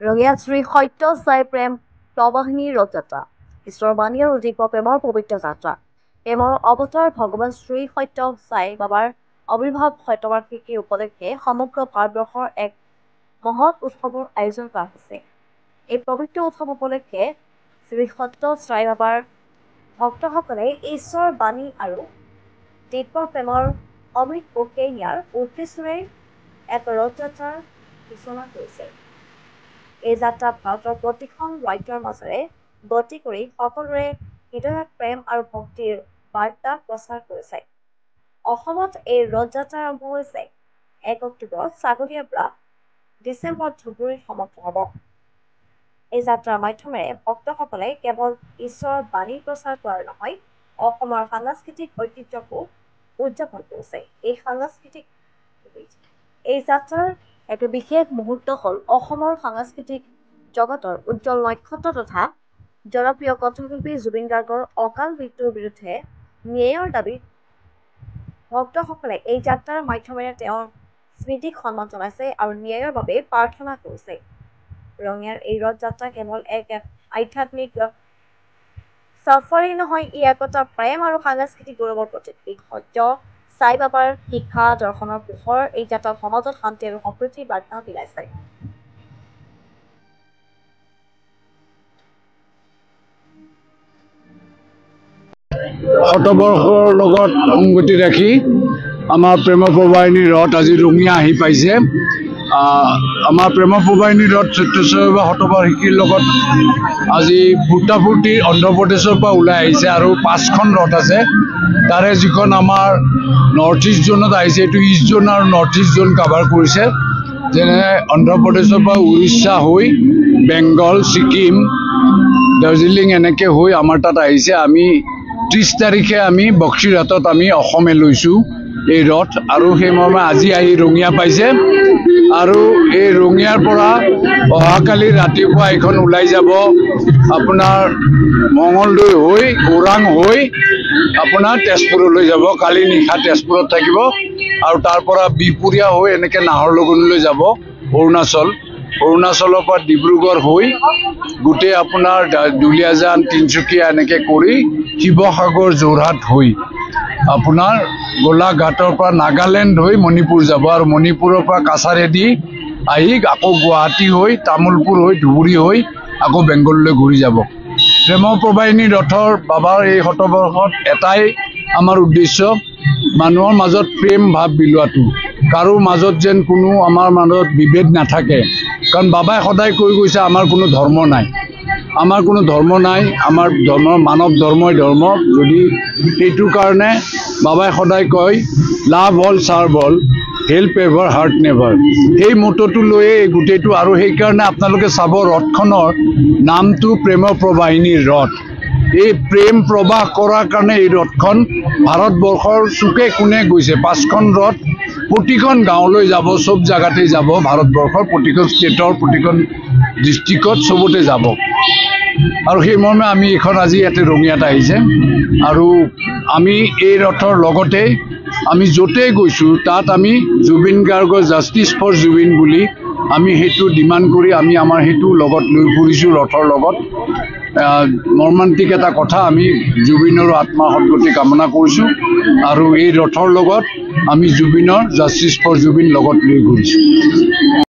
ৰঙিয়াত শ্ৰী সত্য সাই প্ৰেম প্ৰবাহিনী ৰথযাত্ৰা ঈশ্বৰৰ বাণী আৰু দিব্য প্ৰেমৰ পবিত্ৰ যাত্ৰা। প্ৰেমৰ অৱতাৰ ভগৱান শ্ৰী সত্য সাই বাবাৰ আৱিৰ্ভাৱ শতবাৰ্ষিকী উপলক্ষে সমগ্ৰ ভাৰতবৰ্ষৰ এক মহৎ উৎসৱৰ আয়োজন কৰা হৈছে। এই পবিত্ৰ উৎসৱ উপলক্ষে শ্ৰী সত্য সাই বাবাৰ ভক্তসকলে ঈশ্বৰৰ বাণী আৰু দিব্য প্ৰেমৰ অমৃত কঢ়িয়াই নিয়াৰ উদ্দেশ্যৰে এক ৰথযাত্ৰাৰ সূচনা কৰিছে। এই যাত্ৰা ভাৰতৰ প্ৰতিখন ৰাজ্যৰ মাজেৰে গতি কৰি সকলোৰে হৃদয়ত প্ৰেম আৰু ভক্তিৰ বাৰ্তা প্ৰচাৰ কৰিছে। অসমত এই ৰথযাত্ৰা আৰম্ভ হৈছে 1 অক্টোবৰত ছাগলীয়াৰ পৰা ডিচেম্বৰত ধুবুৰীত সমাপ্ত হ'ব। এই যাত্ৰাৰ মাধ্যমেৰে ভক্তসকলে কেৱল ঈশ্বৰৰ বাণী প্ৰচাৰ কৰাৰ নহয়, অসমৰ সাংস্কৃতিক ঐতিহ্যকো উদযাপন কৰিছে। এই যাত্ৰাৰ এক বিশেষ মুহূৰ্ত হ'ল অসমৰ সাংস্কৃতিক জগতৰ উজ্জ্বল নক্ষত্ৰ তথা জনপ্ৰিয় কণ্ঠশিল্পী জুবিন গাৰ্গৰ অকাল মৃত্যুৰ বিৰুদ্ধে ন্যায়ৰ দাবীত ভক্তসকলে এই যাত্ৰাৰ মাধ্যমেৰে তেওঁৰ স্মৃতিক সন্মান জনাইছে আৰু ন্যায়ৰ বাবে প্ৰাৰ্থনা কৰিছে। ৰঙিয়াৰ এই ৰথযাত্ৰা কেৱল এক আধ্যাত্মিক চাফাৰী নহয়, ই একতা প্ৰেম আৰু সাংস্কৃতিক গৌৰৱৰ প্ৰতীক। এই সত্য সাই বাবাৰ শিক্ষা দৰ্শনৰ পোহৰ এই যাত্ৰাত সমাজত শান্তি আৰু সমৃদ্ধিৰ বাৰ্তা বিলাইছে। শতবৰ্ষৰ লগত সংগতি ৰাখি আমাৰ প্ৰেম প্ৰবাহিনী ৰথ আজি ৰঙিয়া আহি পাইছে। আমাৰ প্ৰেম প্ৰবাহিনী ৰথ সত্যসাই শতবাৰ্ষিকীৰ লগত আজি ফূৰ্তি অন্ধ্ৰপ্ৰদেশৰ পৰা ওলাই আহিছে আৰু 5খন ৰথ আছে। তাৰে যিখন আমাৰ নৰ্থ ইষ্ট জোনত আহিছে, এইটো ইষ্ট জোন আৰু নৰ্থ ইষ্ট জোন কাভাৰ কৰিছে। যেনে অন্ধ্ৰপ্ৰদেশৰ পৰা উৰিষ্যা হৈ বেংগল, ছিকিম, দাৰ্জিলিং এনেকৈ হৈ আমাৰ তাত আহিছে। আমি 30 তাৰিখে আমি বক্সিৰহাটত আমি অসমে লৈছোঁ এই ৰথ, আৰু সেইমৰ্মে আজি আহি ৰঙিয়া পাইছে। আৰু এই ৰঙিয়াৰ পৰা অহাকালি ৰাতিপুৱা এইখন ওলাই যাব আপোনাৰ মঙলদৈ হৈ ওৰাং হৈ আপোনাৰ তেজপুৰলৈ যাব। কালি নিশা তেজপুৰত থাকিব আৰু তাৰ পৰা বিহপুৰীয়া হৈ এনেকৈ নাহৰলগুনলৈ যাব অৰুণাচলৰ পৰা ডিব্ৰুগড় হৈ গোটেই আপোনাৰ দুলীয়াজান, তিনিচুকীয়া এনেকৈ কৰি শিৱসাগৰ, যোৰহাট হৈ আপোনাৰ গোলাঘাটৰ পৰা নাগালেণ্ড হৈ মণিপুৰ যাব আৰু মণিপুৰৰ পৰা কাছাৰেদি আহি আকৌ গুৱাহাটী হৈ তামোলপুৰ হৈ ধুবুৰী হৈ আকৌ বেংগললৈ ঘূৰি যাব। প্ৰেম প্ৰবাহিনী ৰথৰ বাবাৰ এই শতবৰ্ষত এটাই আমাৰ উদ্দেশ্য, মানুহৰ মাজত প্ৰেম ভাৱ বিলোৱাটো, কাৰো মাজত যেন কোনো আমাৰ মাজত বিভেদ নাথাকে। কাৰণ বাবাই সদায় কৈ গৈছে আমাৰ কোনো ধৰ্ম নাই, আমাৰ ধৰ্ম মানৱ ধৰ্মই ধৰ্ম। যদি সেইটোৰ কাৰণে বাবাই সদায় কয় লাভ all serve all help ever heart never, সেই মটটো লৈয়ে গোটেইটো। আৰু সেইকাৰণে আপোনালোকে চাব ৰথখনৰ নামটো প্ৰেম প্ৰবাহিনীৰ ৰথ। এই প্ৰেম প্ৰবাহ কৰাৰ কাৰণে এই ৰথখন ভাৰতবৰ্ষৰ চুকে কোণে গৈছে। 5খন ৰথ প্ৰতিখন গাঁৱলৈ যাব, চব জেগাতেই যাব, ভাৰতবৰ্ষৰ প্ৰতিখন ষ্টেটৰ প্ৰতিখন ডিষ্ট্ৰিক্টত চবতে যাব। আৰু সেইমৰ্মে আমি এইখন আজি ইয়াতে ৰঙিয়াত আহিছে। আৰু আমি এই ৰথৰ লগতে আমি য'তেই গৈছোঁ তাত আমি জুবিন গাৰ্গৰ জাষ্টিছ ফৰ জুবিন বুলি আমি সেইটো ডিমাণ্ড কৰি আমি আমাৰ সেইটো লগত লৈ ফুৰিছোঁ ৰথৰ লগত। মৰ্মান্তিক এটা কথা, আমি জুবিনৰো আত্মা সদ্গতি কামনা কৰিছোঁ আৰু এই ৰথৰ লগত আমি জুবিনৰ জাষ্টিছ ফৰ জুবিন লগত লৈ ঘূৰিছোঁ।